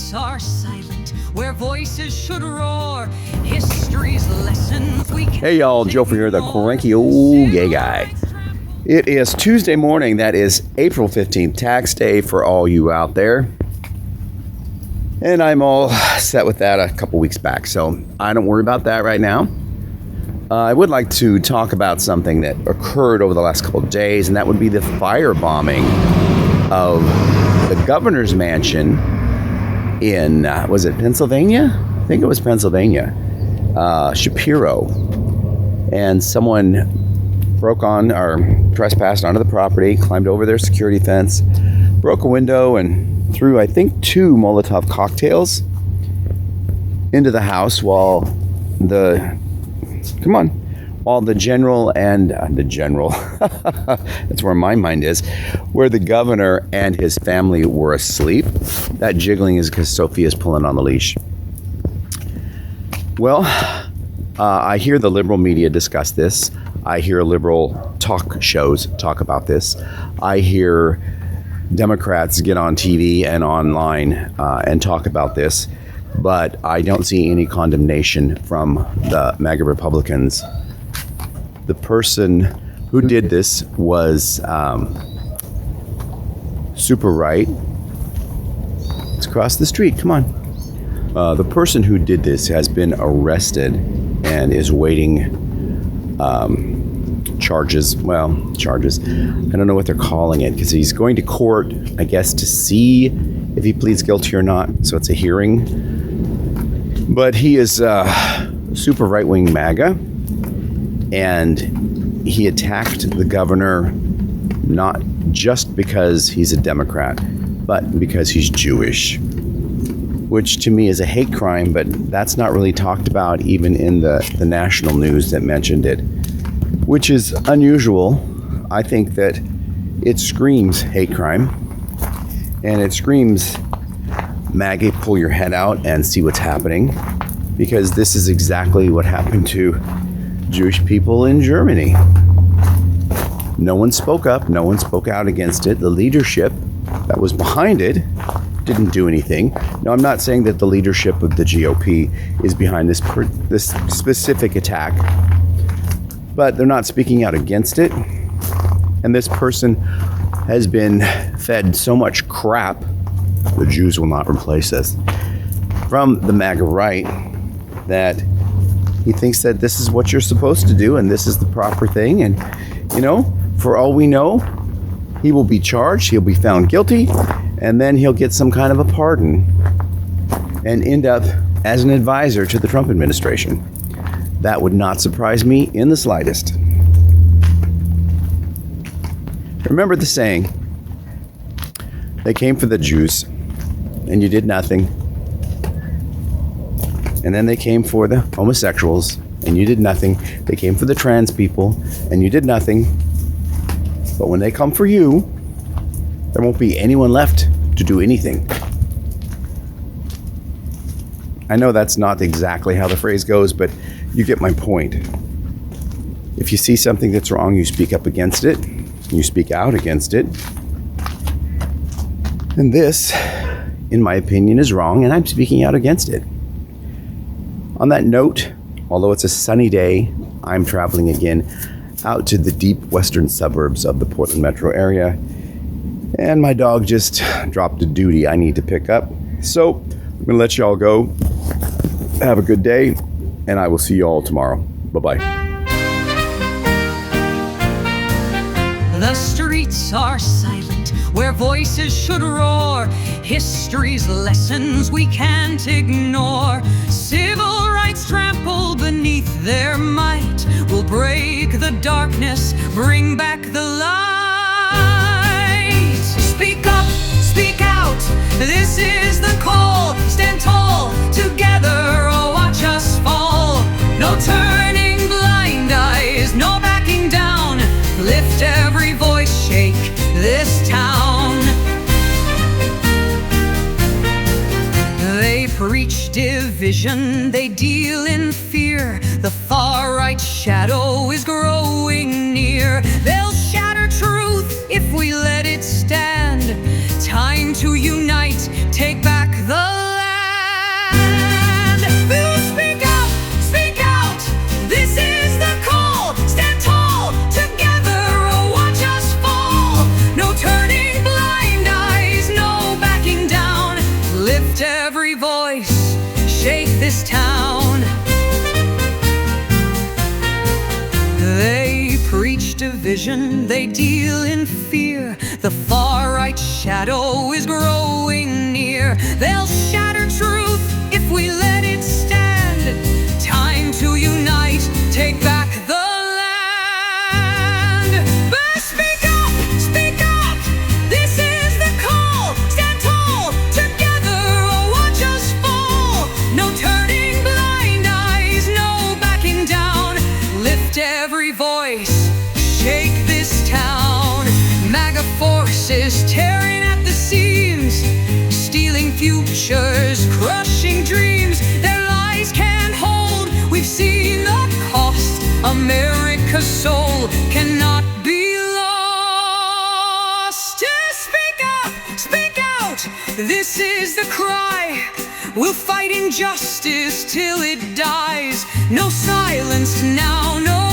streets are silent, where voices should roar. History's lessons we can. Hey y'all, Joefer here, the Cranky Old Gay Guy. It is Tuesday morning, that is April 15th, tax day for all you out there. And I'm all set with that a couple weeks back, so I don't worry about that right now. I would like to talk about something that occurred over the last couple of days, and that would be the firebombing of the governor's mansion in, was it Pennsylvania? I think it was Pennsylvania, Shapiro. And someone broke on or trespassed onto the property, climbed over their security fence, broke a window, and threw, I think, 2 Molotov cocktails into the house while the general and that's where my mind is, where the governor and his family were asleep. That jiggling is because Sophia's pulling on the leash. Well, I hear the liberal media discuss this. I hear liberal talk shows talk about this. I hear Democrats get on TV and online and talk about this, but I don't see any condemnation from the MAGA Republicans. The person who did this was super right. It's across the street. Come on. The person who did this has been arrested and is waiting charges. I don't know what they're calling it, because he's going to court, I guess, to see if he pleads guilty or not. So it's a hearing. But he is super right-wing MAGA, and he attacked the governor not just because he's a Democrat, but because he's Jewish, which to me is a hate crime, but that's not really talked about even in the national news that mentioned it, which is unusual. I think that it screams hate crime, and it screams MAGA, pull your head out and see what's happening, because this is exactly what happened to Jewish people in Germany. No one spoke up, no one spoke out against it. The leadership that was behind it didn't do anything. Now, I'm not saying that the leadership of the GOP is behind this specific attack, but they're not speaking out against it. And this person has been fed so much crap, the Jews will not replace us, from the MAGA right, that he thinks that this is what you're supposed to do and this is the proper thing. And, for all we know, he will be charged, he'll be found guilty, and then he'll get some kind of a pardon and end up as an advisor to the Trump administration. That would not surprise me in the slightest. Remember the saying, they came for the Jews and you did nothing. And then they came for the homosexuals and you did nothing. They came for the trans people and you did nothing. But when they come for you, there won't be anyone left to do anything. I know that's not exactly how the phrase goes, but you get my point. If you see something that's wrong, you speak up against it. You speak out against it. And this, in my opinion, is wrong, and I'm speaking out against it. On that note, although it's a sunny day, I'm traveling again out to the deep western suburbs of the Portland metro area, and my dog just dropped a duty I need to pick up. So I'm gonna let y'all go. Have a good day, and I will see you all tomorrow. Bye-bye. The streets are silent, where voices should roar. History's lessons we can't ignore. Civil rights trampled beneath their might will break the darkness, bring back the light. Speak up, speak out, this is the call. Stand tall, together or watch us fall. No turning blind eyes, no backing down. Lift every voice, shake this town. They preach division, they deal in fear. The far right shadow is growing near. They'll shatter truth if we let it stand. Time to unite, take back the land. this town. They preach division, they deal in fear. The far-right shadow is growing near. They'll shatter truth if we let it stand. Time to unite, take back the land. But speak up, this is the call. Stand tall, together or watch us fall. No turning blind eyes, no backing down. Lift every voice, shake this town. MAGA forces tearing at the seams, stealing futures, crushing dreams. Their lies can't hold, we've seen the cost. America's soul cannot be lost. Just speak out, this is the cry. We'll fight injustice till it dies. No silence now, no